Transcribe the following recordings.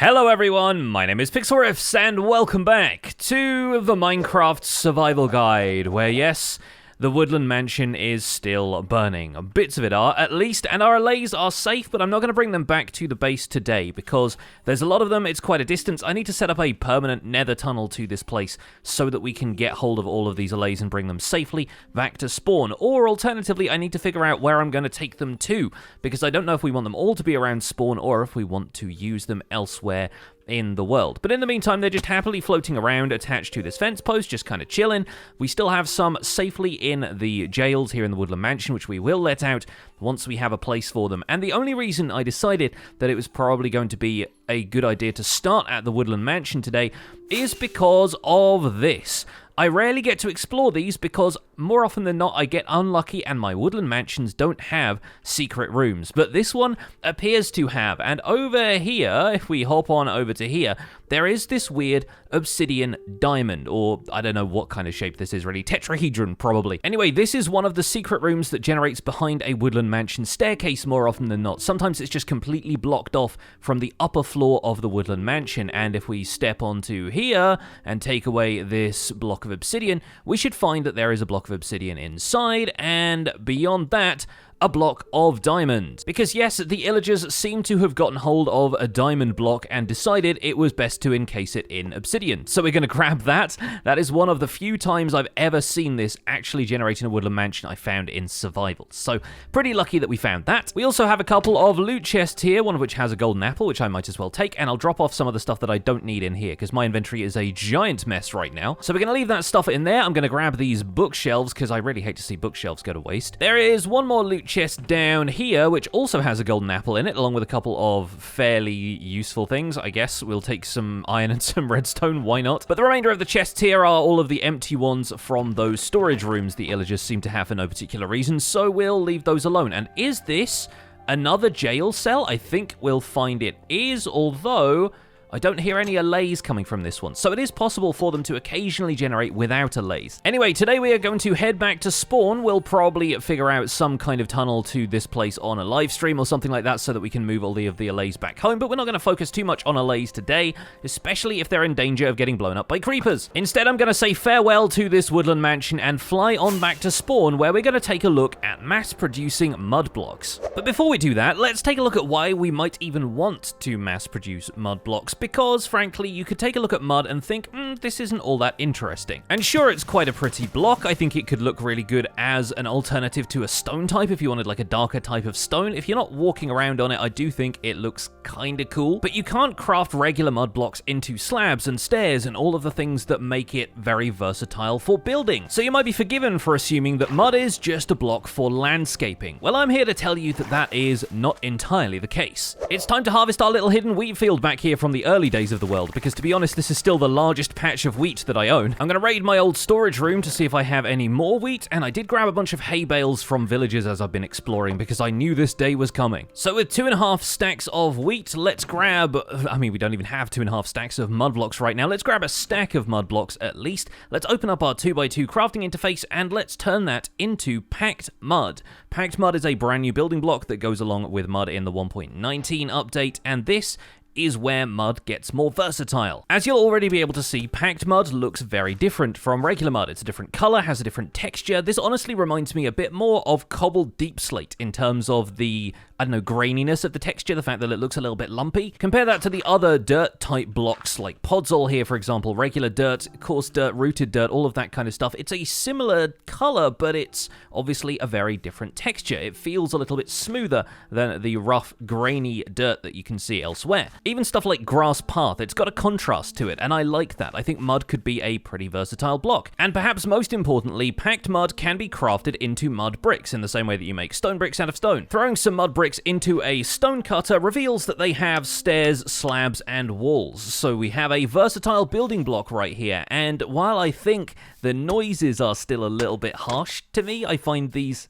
Hello everyone, my name is Pixlriffs and welcome back to the Minecraft Survival Guide, where yes, the woodland mansion is still burning. Bits of it are, at least, and our allays are safe, but I'm not going to bring them back to the base today because there's a lot of them, it's quite a distance. I need to set up a permanent nether tunnel to this place so that we can get hold of all of these allays and bring them safely back to spawn. Or alternatively, I need to figure out where I'm going to take them to, because I don't know if we want them all to be around spawn or if we want to use them elsewhere in the world. But in the meantime, they're just happily floating around attached to this fence post, just kind of chilling. We still have some safely in the jails here in the Woodland Mansion, which we will let out once we have a place for them. And the only reason I decided that it was probably going to be a good idea to start at the Woodland Mansion today is because of this. I rarely get to explore these because more often than not I get unlucky and my woodland mansions don't have secret rooms. But this one appears to have, and over here, if we hop on over to here, there is this weird obsidian diamond, or I don't know what kind of shape this is really, tetrahedron probably. Anyway, this is one of the secret rooms that generates behind a woodland mansion staircase more often than not. Sometimes it's just completely blocked off from the upper floor of the woodland mansion, and if we step onto here and take away this block of obsidian, we should find that there is a block of obsidian inside, and beyond that, a block of diamond. Because yes, the illagers seem to have gotten hold of a diamond block and decided it was best to encase it in obsidian. So we're going to grab that. That is one of the few times I've ever seen this actually generating a woodland mansion I found in survival. So pretty lucky that we found that. We also have a couple of loot chests here, one of which has a golden apple, which I might as well take, and I'll drop off some of the stuff that I don't need in here because my inventory is a giant mess right now. So we're going to leave that stuff in there. I'm going to grab these bookshelves because I really hate to see bookshelves go to waste. There is one more loot chest down here, which also has a golden apple in it, along with a couple of fairly useful things, I guess. We'll take some iron and some redstone, why not? But the remainder of the chests here are all of the empty ones from those storage rooms the illagers seem to have for no particular reason, so we'll leave those alone. And is this another jail cell? I think we'll find it is, although I don't hear any allays coming from this one, so it is possible for them to occasionally generate without allays. Anyway, today we are going to head back to spawn. We'll probably figure out some kind of tunnel to this place on a live stream or something like that so that we can move all of the allays back home, but we're not going to focus too much on allays today, especially if they're in danger of getting blown up by creepers. Instead, I'm going to say farewell to this woodland mansion and fly on back to spawn, where we're going to take a look at mass-producing mud blocks. But before we do that, let's take a look at why we might even want to mass-produce mud blocks. Because, frankly, you could take a look at mud and think, this isn't all that interesting. And sure, it's quite a pretty block. I think it could look really good as an alternative to a stone type if you wanted like a darker type of stone. If you're not walking around on it, I do think it looks kind of cool. But you can't craft regular mud blocks into slabs and stairs and all of the things that make it very versatile for building. So you might be forgiven for assuming that mud is just a block for landscaping. Well, I'm here to tell you that that is not entirely the case. It's time to harvest our little hidden wheat field back here from the early days of the world, because to be honest, this is still the largest patch of wheat that I own. I'm going to raid my old storage room to see if I have any more wheat, and I did grab a bunch of hay bales from villagers as I've been exploring, because I knew this day was coming. So with 2.5 stacks of wheat, let's grab, we don't even have 2.5 stacks of mud blocks right now. Let's grab a stack of mud blocks at least. Let's open up our 2x2 crafting interface, and let's turn that into packed mud. Packed mud is a brand new building block that goes along with mud in the 1.19 update, and this is where mud gets more versatile. As you'll already be able to see, packed mud looks very different from regular mud. It's a different color, has a different texture. This honestly reminds me a bit more of cobbled deep slate in terms of the, graininess of the texture, the fact that it looks a little bit lumpy. Compare that to the other dirt type blocks like podzol here, for example, regular dirt, coarse dirt, rooted dirt, all of that kind of stuff. It's a similar color, but it's obviously a very different texture. It feels a little bit smoother than the rough, grainy dirt that you can see elsewhere. Even stuff like grass path, it's got a contrast to it, and I like that. I think mud could be a pretty versatile block. And perhaps most importantly, packed mud can be crafted into mud bricks in the same way that you make stone bricks out of stone. Throwing some mud bricks into a stone cutter reveals that they have stairs, slabs, and walls. So we have a versatile building block right here, and while I think the noises are still a little bit harsh to me, I find these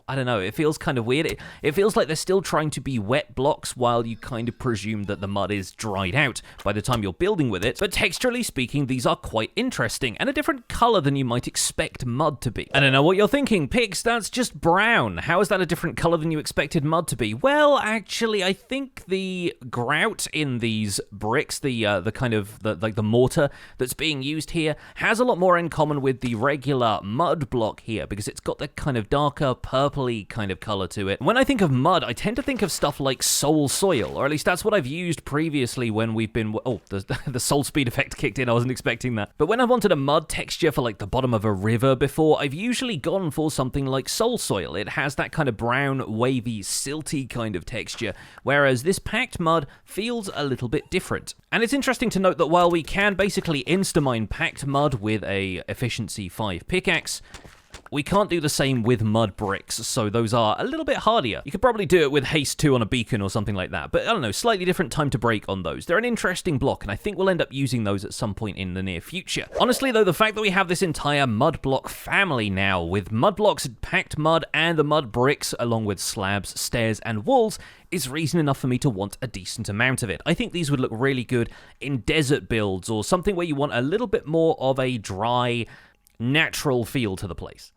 I don't know, it feels kind of weird. It feels like they're still trying to be wet blocks while you kind of presume that the mud is dried out by the time you're building with it. But texturally speaking, these are quite interesting and a different color than you might expect mud to be. I don't know what you're thinking, Pix, that's just brown. How is that a different color than you expected mud to be? Well, actually, I think the grout in these bricks, the mortar that's being used here, has a lot more in common with the regular mud block here, because it's got the kind of darker purpley kind of color to it. When I think of mud, I tend to think of stuff like soul soil, or at least that's what I've used previously when we've been... Oh, the soul speed effect kicked in, I wasn't expecting that. But when I've wanted a mud texture for like the bottom of a river before, I've usually gone for something like soul soil. It has that kind of brown, wavy, silty kind of texture, whereas this packed mud feels a little bit different. And it's interesting to note that while we can basically insta-mine packed mud with a efficiency 5 pickaxe, we can't do the same with mud bricks, so those are a little bit hardier. You could probably do it with haste 2 on a beacon or something like that, but I don't know, slightly different time to break on those. They're an interesting block, and I think we'll end up using those at some point in the near future. Honestly though, the fact that we have this entire mud block family now, with mud blocks, packed mud, and the mud bricks, along with slabs, stairs, and walls, is reason enough for me to want a decent amount of it. I think these would look really good in desert builds, or something where you want a little bit more of a dry, natural feel to the place.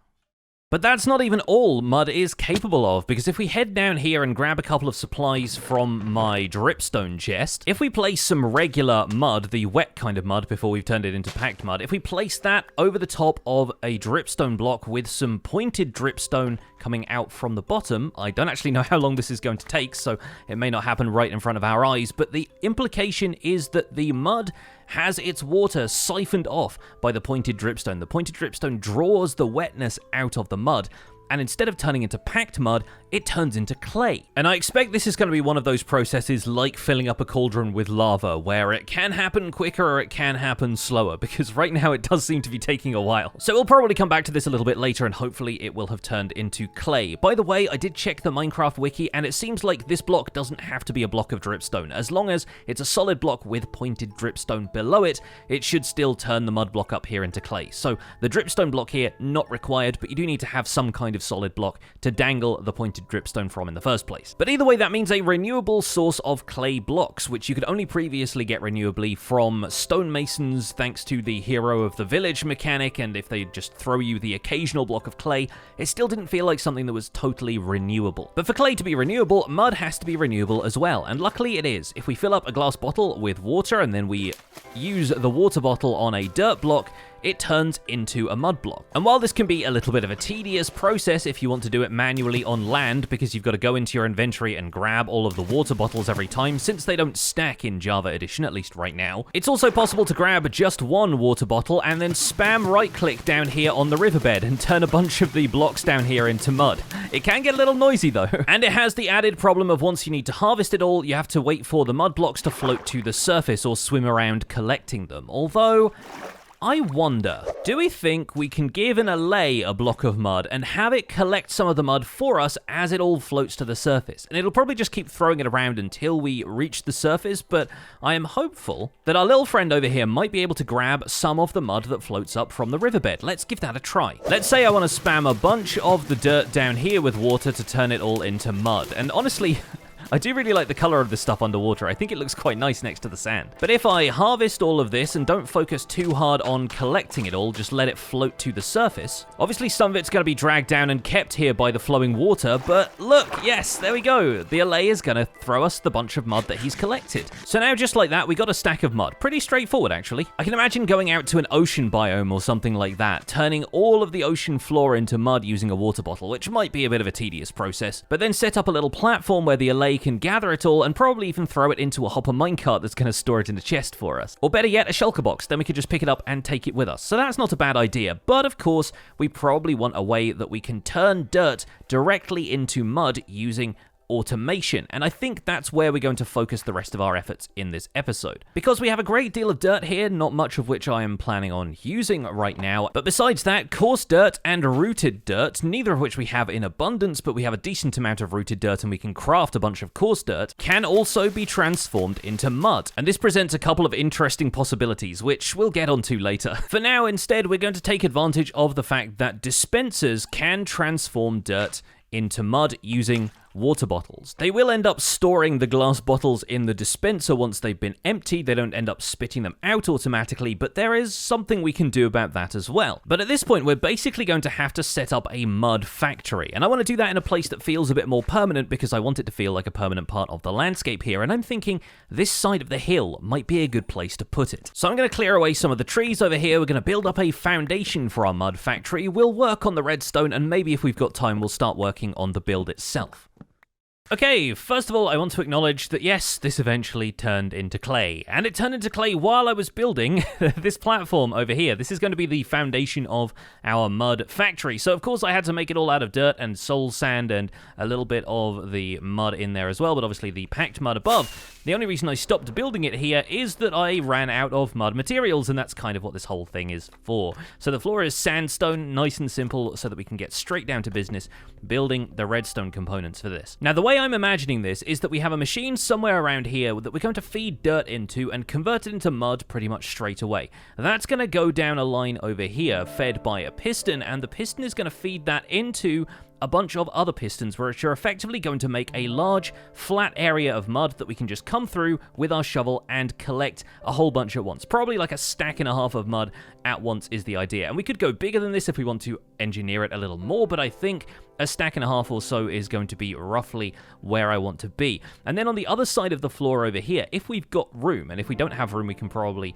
But that's not even all mud is capable of, because if we head down here and grab a couple of supplies from my dripstone chest, if we place some regular mud, the wet kind of mud before we've turned it into packed mud, if we place that over the top of a dripstone block with some pointed dripstone coming out from the bottom, I don't actually know how long this is going to take, so it may not happen right in front of our eyes, but the implication is that the mud has its water siphoned off by the pointed dripstone. The pointed dripstone draws the wetness out of the mud, and instead of turning into packed mud, it turns into clay. And I expect this is going to be one of those processes like filling up a cauldron with lava, where it can happen quicker or it can happen slower, because right now it does seem to be taking a while. So we'll probably come back to this a little bit later, and hopefully it will have turned into clay. By the way, I did check the Minecraft wiki, and it seems like this block doesn't have to be a block of dripstone. As long as it's a solid block with pointed dripstone below it, it should still turn the mud block up here into clay. So the dripstone block here, not required, but you do need to have some kind of solid block to dangle the pointed dripstone from in the first place. But either way, that means a renewable source of clay blocks, which you could only previously get renewably from stonemasons thanks to the hero of the village mechanic, and if they just throw you the occasional block of clay, it still didn't feel like something that was totally renewable. But for clay to be renewable, mud has to be renewable as well, and luckily it is. If we fill up a glass bottle with water and then we use the water bottle on a dirt block, it turns into a mud block. And while this can be a little bit of a tedious process if you want to do it manually on land, because you've got to go into your inventory and grab all of the water bottles every time, since they don't stack in Java Edition, at least right now, it's also possible to grab just one water bottle and then spam right-click down here on the riverbed and turn a bunch of the blocks down here into mud. It can get a little noisy though, and it has the added problem of once you need to harvest it all, you have to wait for the mud blocks to float to the surface or swim around collecting them. Although, I wonder, do we think we can give an Allay a block of mud and have it collect some of the mud for us as it all floats to the surface? And it'll probably just keep throwing it around until we reach the surface, but I am hopeful that our little friend over here might be able to grab some of the mud that floats up from the riverbed. Let's give that a try. Let's say I want to spam a bunch of the dirt down here with water to turn it all into mud. And honestly, I do really like the color of this stuff underwater. I think it looks quite nice next to the sand. But if I harvest all of this and don't focus too hard on collecting it all, just let it float to the surface, obviously some of it's going to be dragged down and kept here by the flowing water, but look, yes, there we go. The Allay is going to throw us the bunch of mud that he's collected. So now just like that, we got a stack of mud. Pretty straightforward, actually. I can imagine going out to an ocean biome or something like that, turning all of the ocean floor into mud using a water bottle, which might be a bit of a tedious process, but then set up a little platform where the Allay can gather it all and probably even throw it into a hopper minecart that's going to store it in a chest for us. Or better yet, a shulker box, then we could just pick it up and take it with us. So that's not a bad idea, but of course, we probably want a way that we can turn dirt directly into mud using automation, and I think that's where we're going to focus the rest of our efforts in this episode. Because we have a great deal of dirt here, not much of which I am planning on using right now, but besides that, coarse dirt and rooted dirt, neither of which we have in abundance, but we have a decent amount of rooted dirt and we can craft a bunch of coarse dirt, can also be transformed into mud. And this presents a couple of interesting possibilities, which we'll get onto later. For now, instead, we're going to take advantage of the fact that dispensers can transform dirt into mud using water bottles. They will end up storing the glass bottles in the dispenser once they've been emptied. They don't end up spitting them out automatically, but there is something we can do about that as well. But at this point, we're basically going to have to set up a mud factory, and I want to do that in a place that feels a bit more permanent because I want it to feel like a permanent part of the landscape here, and I'm thinking this side of the hill might be a good place to put it. So I'm going to clear away some of the trees over here. We're going to build up a foundation for our mud factory. We'll work on the redstone, and maybe if we've got time, we'll start working on the build itself. Okay, first of all, I want to acknowledge that yes, this eventually turned into clay. And it turned into clay while I was building this platform over here. This is going to be the foundation of our mud factory. So of course I had to make it all out of dirt and soul sand and a little bit of the mud in there as well, but obviously the packed mud above. The only reason I stopped building it here is that I ran out of mud materials, and that's kind of what this whole thing is for. So the floor is sandstone, nice and simple, so that we can get straight down to business building the redstone components for this. Now the way I'm imagining this is that we have a machine somewhere around here that we're going to feed dirt into and convert it into mud pretty much straight away. That's going to go down a line over here fed by a piston, and the piston is going to feed that into a bunch of other pistons, which are effectively going to make a large flat area of mud that we can just come through with our shovel and collect a whole bunch at once. Probably like a stack and a half of mud at once is the idea. And we could go bigger than this if we want to engineer it a little more, but I think a stack and a half or so is going to be roughly where I want to be. And then on the other side of the floor over here, if we've got room, and if we don't have room, we can probably,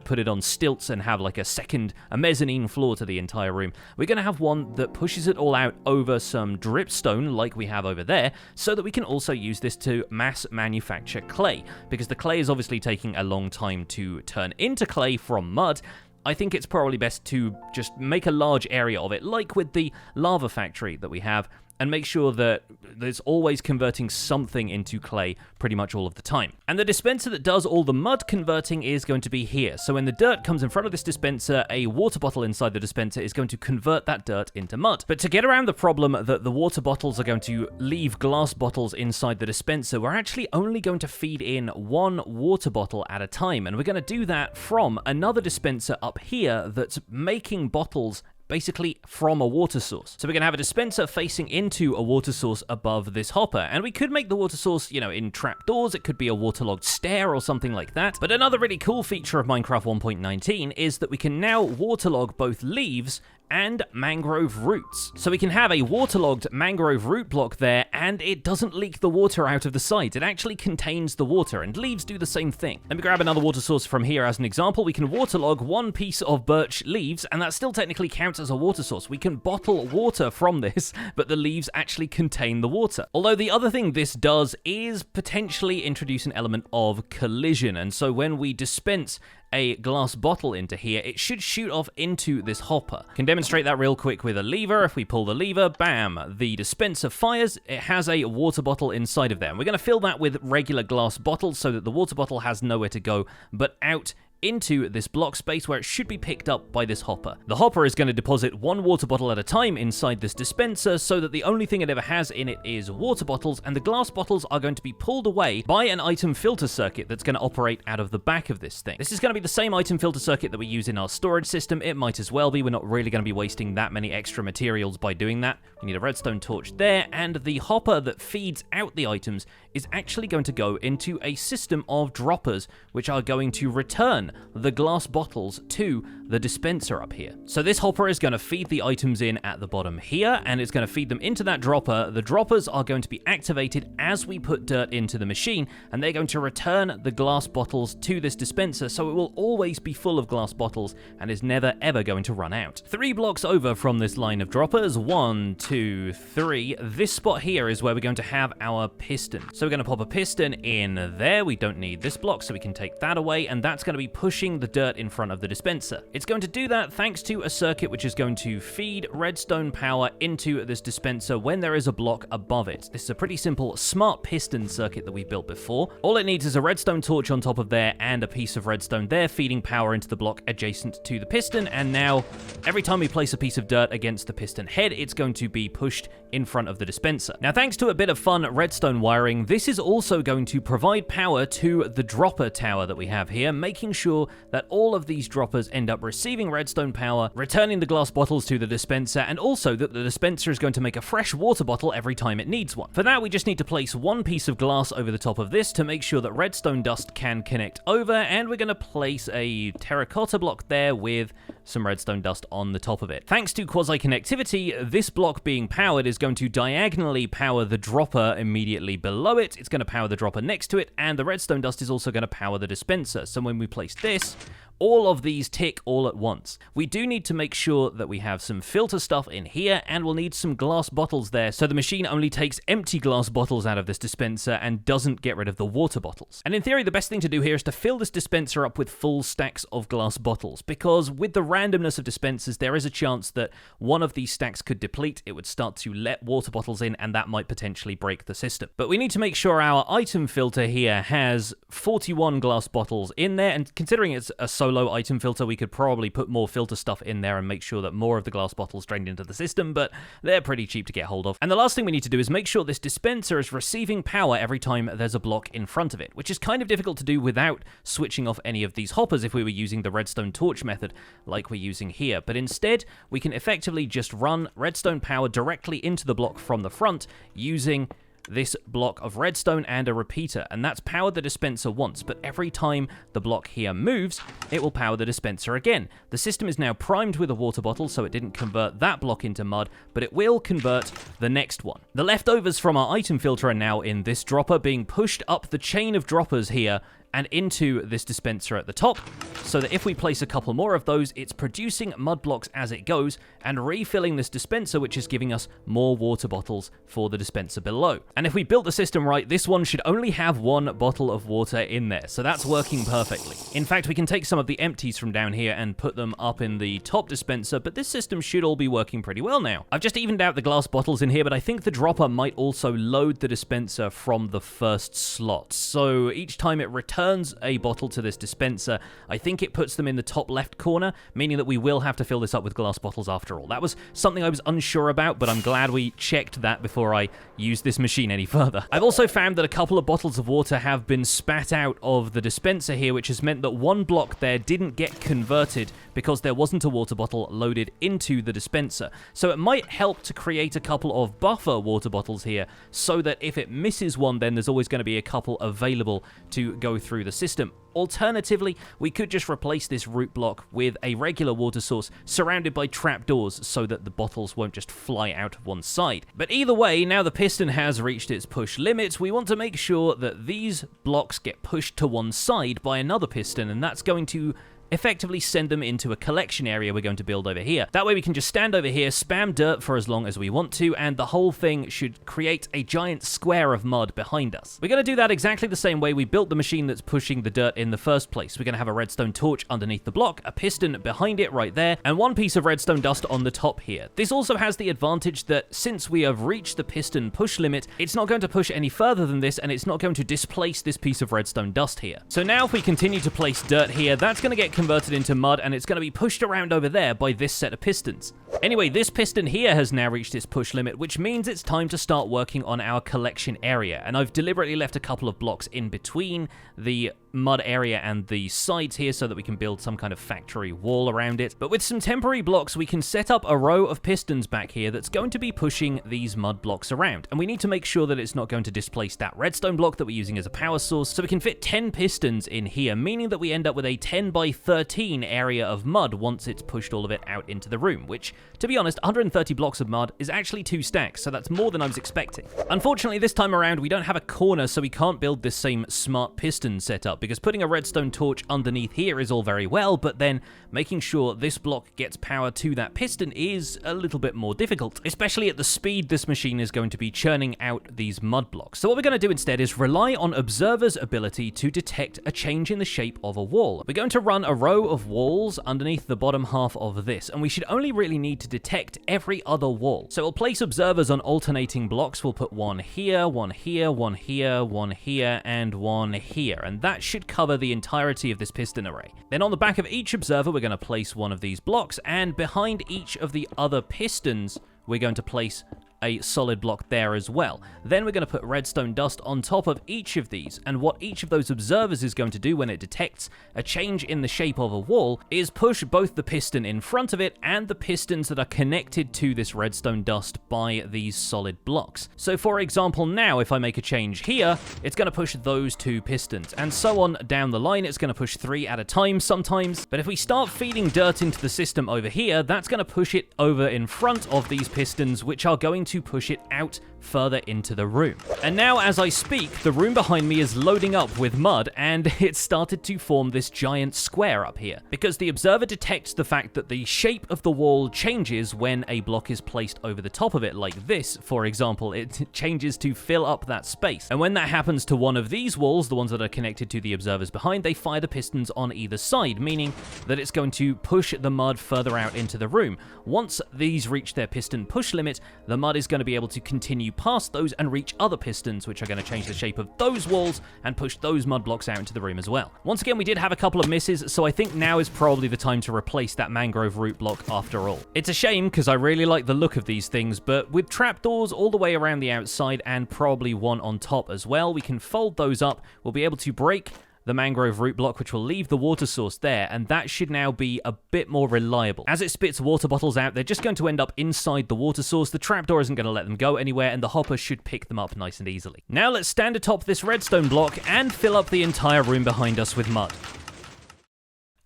put it on stilts and have like a mezzanine floor to the entire room. We're going to have one that pushes it all out over some dripstone like we have over there, so that we can also use this to mass manufacture clay, because the clay is obviously taking a long time to turn into clay from mud. I think it's probably best to just make a large area of it, like with the lava factory that we have, and make sure that there's always converting something into clay pretty much all of the time. And the dispenser that does all the mud converting is going to be here. So when the dirt comes in front of this dispenser, a water bottle inside the dispenser is going to convert that dirt into mud. But to get around the problem that the water bottles are going to leave glass bottles inside the dispenser, we're actually only going to feed in one water bottle at a time. And we're going to do that from another dispenser up here that's making bottles basically from a water source. So we're going to have a dispenser facing into a water source above this hopper, and we could make the water source, in trapdoors. It could be a waterlogged stair or something like that. But another really cool feature of Minecraft 1.19 is that we can now waterlog both leaves and mangrove roots. So we can have a waterlogged mangrove root block there, and it doesn't leak the water out of the side. It actually contains the water, and leaves do the same thing. Let me grab another water source from here as an example. We can waterlog one piece of birch leaves, and that still technically counts as a water source. We can bottle water from this, but the leaves actually contain the water. Although the other thing this does is potentially introduce an element of collision, and so when we dispense a glass bottle into here, it should shoot off into this hopper. Can demonstrate that real quick with a lever. If we pull the lever, bam, the dispenser fires. It has a water bottle inside of there. And we're going to fill that with regular glass bottles so that the water bottle has nowhere to go but out into this block space where it should be picked up by this hopper. The hopper is going to deposit one water bottle at a time inside this dispenser so that the only thing it ever has in it is water bottles, and the glass bottles are going to be pulled away by an item filter circuit that's going to operate out of the back of this thing. This is going to be the same item filter circuit that we use in our storage system. It might as well be. We're not really going to be wasting that many extra materials by doing that. We need a redstone torch there, and the hopper that feeds out the items is actually going to go into a system of droppers which are going to return the glass bottles to the dispenser up here. So this hopper is going to feed the items in at the bottom here, and it's going to feed them into that dropper. The droppers are going to be activated as we put dirt into the machine, and they're going to return the glass bottles to this dispenser, so it will always be full of glass bottles and is never ever going to run out. 3 blocks over from this line of droppers, 1, 2, 3, this spot here is where we're going to have our piston. So we're going to pop a piston in there. We don't need this block, so we can take that away, and that's going to be pushing the dirt in front of the dispenser. It's going to do that thanks to a circuit which is going to feed redstone power into this dispenser when there is a block above it. This is a pretty simple smart piston circuit that we built before. All it needs is a redstone torch on top of there and a piece of redstone there feeding power into the block adjacent to the piston, and now every time we place a piece of dirt against the piston head, it's going to be pushed in front of the dispenser. Now, thanks to a bit of fun redstone wiring, this is also going to provide power to the dropper tower that we have here, making sure that all of these droppers end up receiving redstone power, returning the glass bottles to the dispenser, and also that the dispenser is going to make a fresh water bottle every time it needs one. For that, we just need to place one piece of glass over the top of this to make sure that redstone dust can connect over, and we're going to place a terracotta block there with some redstone dust on the top of it. Thanks to quasi-connectivity, this block being powered is going to diagonally power the dropper immediately below it, it's going to power the dropper next to it, and the redstone dust is also going to power the dispenser. So when we place this, all of these tick all at once. We do need to make sure that we have some filter stuff in here, and we'll need some glass bottles there, so the machine only takes empty glass bottles out of this dispenser and doesn't get rid of the water bottles. And in theory, the best thing to do here is to fill this dispenser up with full stacks of glass bottles, because with the randomness of dispensers, there is a chance that one of these stacks could deplete, it would start to let water bottles in, and that might potentially break the system. But we need to make sure our item filter here has 41 glass bottles in there, and considering it's a solo item filter, we could probably put more filter stuff in there and make sure that more of the glass bottles drained into the system, but they're pretty cheap to get hold of. And the last thing we need to do is make sure this dispenser is receiving power every time there's a block in front of it, which is kind of difficult to do without switching off any of these hoppers if we were using the redstone torch method like we're using here. But instead, we can effectively just run redstone power directly into the block from the front using this block of redstone and a repeater, and that's powered the dispenser once, but every time the block here moves, it will power the dispenser again. The system is now primed with a water bottle, so it didn't convert that block into mud, but it will convert the next one. The leftovers from our item filter are now in this dropper, being pushed up the chain of droppers here and into this dispenser at the top, so that if we place a couple more of those, it's producing mud blocks as it goes and refilling this dispenser, which is giving us more water bottles for the dispenser below. And if we built the system right, this one should only have one bottle of water in there, so that's working perfectly. In fact, we can take some of the empties from down here and put them up in the top dispenser, but this system should all be working pretty well now. I've just evened out the glass bottles in here, but I think the dropper might also load the dispenser from the first slot. So each time it returns a bottle to this dispenser, I think it puts them in the top left corner, meaning that we will have to fill this up with glass bottles after all. That was something I was unsure about, but I'm glad we checked that before I used this machine any further. I've also found that a couple of bottles of water have been spat out of the dispenser here, which has meant that one block there didn't get converted because there wasn't a water bottle loaded into the dispenser. So it might help to create a couple of buffer water bottles here, so that if it misses one, then there's always going to be a couple available to go through the system. Alternatively, we could just replace this root block with a regular water source surrounded by trapdoors so that the bottles won't just fly out of one side. But either way, now the piston has reached its push limit, we want to make sure that these blocks get pushed to one side by another piston, and that's going to effectively send them into a collection area we're going to build over here. That way we can just stand over here, spam dirt for as long as we want to, and the whole thing should create a giant square of mud behind us. We're going to do that exactly the same way we built the machine that's pushing the dirt in the first place. We're going to have a redstone torch underneath the block, a piston behind it right there, and one piece of redstone dust on the top here. This also has the advantage that since we have reached the piston push limit, it's not going to push any further than this, and it's not going to displace this piece of redstone dust here. So now if we continue to place dirt here, that's going to get converted into mud, and it's going to be pushed around over there by this set of pistons. Anyway, this piston here has now reached its push limit, which means it's time to start working on our collection area, and I've deliberately left a couple of blocks in between the mud area and the sides here so that we can build some kind of factory wall around it. But with some temporary blocks, we can set up a row of pistons back here that's going to be pushing these mud blocks around, and we need to make sure that it's not going to displace that redstone block that we're using as a power source, so we can fit 10 pistons in here, meaning that we end up with a 10 by 13 area of mud once it's pushed all of it out into the room, which, to be honest, 130 blocks of mud is actually 2 stacks, so that's more than I was expecting. Unfortunately, this time around, we don't have a corner, so we can't build this same smart piston setup, because putting a redstone torch underneath here is all very well, but then making sure this block gets power to that piston is a little bit more difficult, especially at the speed this machine is going to be churning out these mud blocks. So what we're going to do instead is rely on Observer's ability to detect a change in the shape of a wall. We're going to run a row of walls underneath the bottom half of this, and we should only really need to detect every other wall. So we'll place observers on alternating blocks. We'll put one here, one here, one here, one here, and one here, and that should cover the entirety of this piston array. Then on the back of each observer, we're going to place one of these blocks, and behind each of the other pistons, we're going to place a solid block there as well. Then we're going to put redstone dust on top of each of these, and what each of those observers is going to do when it detects a change in the shape of a wall is push both the piston in front of it and the pistons that are connected to this redstone dust by these solid blocks. So for example, now if I make a change here, it's going to push those two pistons, and so on down the line. It's going to push 3 at a time sometimes, but if we start feeding dirt into the system over here, that's going to push it over in front of these pistons, which are going to push it out further into the room. And now as I speak, the room behind me is loading up with mud, and it started to form this giant square up here, because the observer detects the fact that the shape of the wall changes when a block is placed over the top of it, like this, for example. It changes to fill up that space. And when that happens to one of these walls, the ones that are connected to the observers behind, they fire the pistons on either side, meaning that it's going to push the mud further out into the room. Once these reach their piston push limit, the mud is going to be able to continue past those and reach other pistons, which are going to change the shape of those walls and push those mud blocks out into the room as well. Once again, we did have a couple of misses, so I think now is probably the time to replace that mangrove root block after all. It's a shame because I really like the look of these things, but with trapdoors all the way around the outside and probably one on top as well, we can fold those up. We'll be able to break the mangrove root block, which will leave the water source there, and that should now be a bit more reliable. As it spits water bottles out, they're just going to end up inside the water source. The trapdoor isn't going to let them go anywhere, and the hopper should pick them up nice and easily. Now let's stand atop this redstone block and fill up the entire room behind us with mud.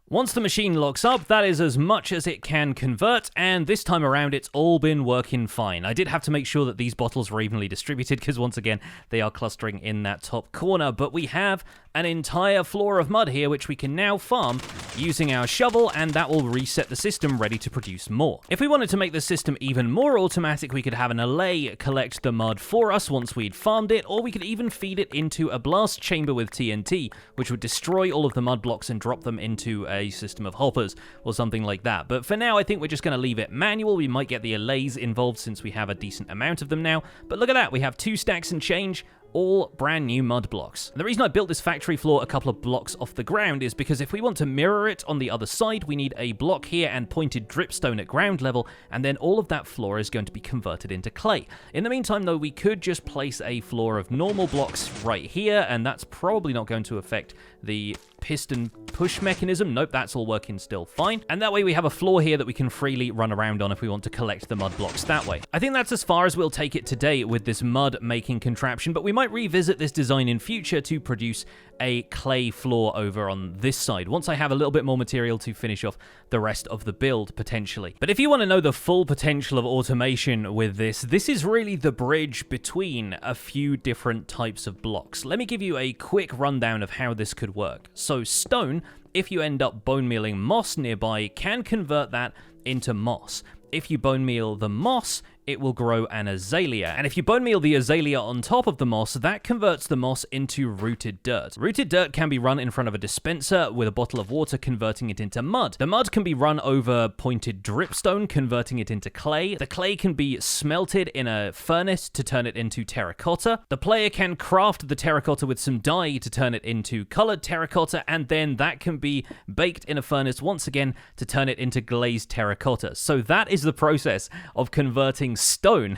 Once the machine locks up, that is as much as it can convert, and this time around it's all been working fine. I did have to make sure that these bottles were evenly distributed because once again they are clustering in that top corner, but we have an entire floor of mud here which we can now farm using our shovel, and that will reset the system ready to produce more. If we wanted to make the system even more automatic, we could have an Allay collect the mud for us once we'd farmed it, or we could even feed it into a blast chamber with TNT, which would destroy all of the mud blocks and drop them into a system of hoppers or something like that. But for now, I think we're just going to leave it manual. We might get the Allays involved since we have a decent amount of them now. But look at that, we have 2 stacks and change, all brand new mud blocks. And the reason I built this factory floor a couple of blocks off the ground is because if we want to mirror it on the other side, we need a block here and pointed dripstone at ground level, and then all of that floor is going to be converted into clay. In the meantime, though, we could just place a floor of normal blocks right here, and that's probably not going to affect the piston push mechanism. Nope, that's all working still fine. And that way we have a floor here that we can freely run around on if we want to collect the mud blocks that way. I think that's as far as we'll take it today with this mud making contraption, but we might revisit this design in future to produce a clay floor over on this side once I have a little bit more material to finish off the rest of the build potentially. But if you want to know the full potential of automation with this is really the bridge between a few different types of blocks. Let me give you a quick rundown of how this could work. So stone, if you end up bone mealing moss nearby, can convert that into moss. If you bone meal the moss, it will grow an azalea. And if you bone meal the azalea on top of the moss, that converts the moss into rooted dirt. Rooted dirt can be run in front of a dispenser with a bottle of water, converting it into mud. The mud can be run over pointed dripstone, converting it into clay. The clay can be smelted in a furnace to turn it into terracotta. The player can craft the terracotta with some dye to turn it into colored terracotta, and then that can be baked in a furnace once again to turn it into glazed terracotta. So that is the process of converting stone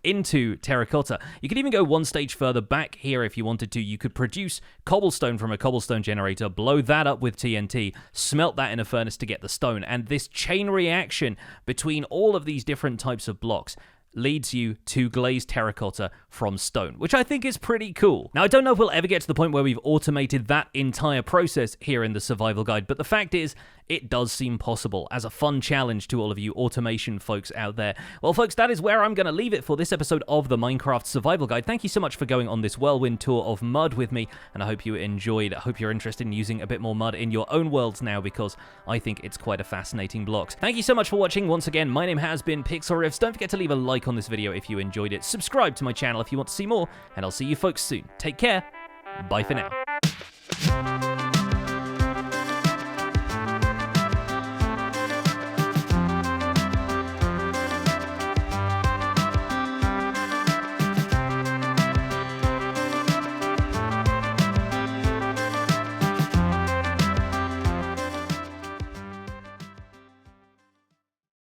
into terracotta. You could even go one stage further back here if you wanted to. You could produce cobblestone from a cobblestone generator, blow that up with TNT, smelt that in a furnace to get the stone, and this chain reaction between all of these different types of blocks leads you to glazed terracotta from stone, which I think is pretty cool. Now, I don't know if we'll ever get to the point where we've automated that entire process here in the survival guide, but the fact is, it does seem possible as a fun challenge to all of you automation folks out there. Well, folks, that is where I'm going to leave it for this episode of the Minecraft Survival Guide. Thank you so much for going on this whirlwind tour of mud with me, and I hope you enjoyed. I hope you're interested in using a bit more mud in your own worlds now, because I think it's quite a fascinating block. Thank you so much for watching. Once again, my name has been Pixlriffs. Don't forget to leave a like on this video if you enjoyed it. Subscribe to my channel if you want to see more, and I'll see you folks soon. Take care. Bye for now.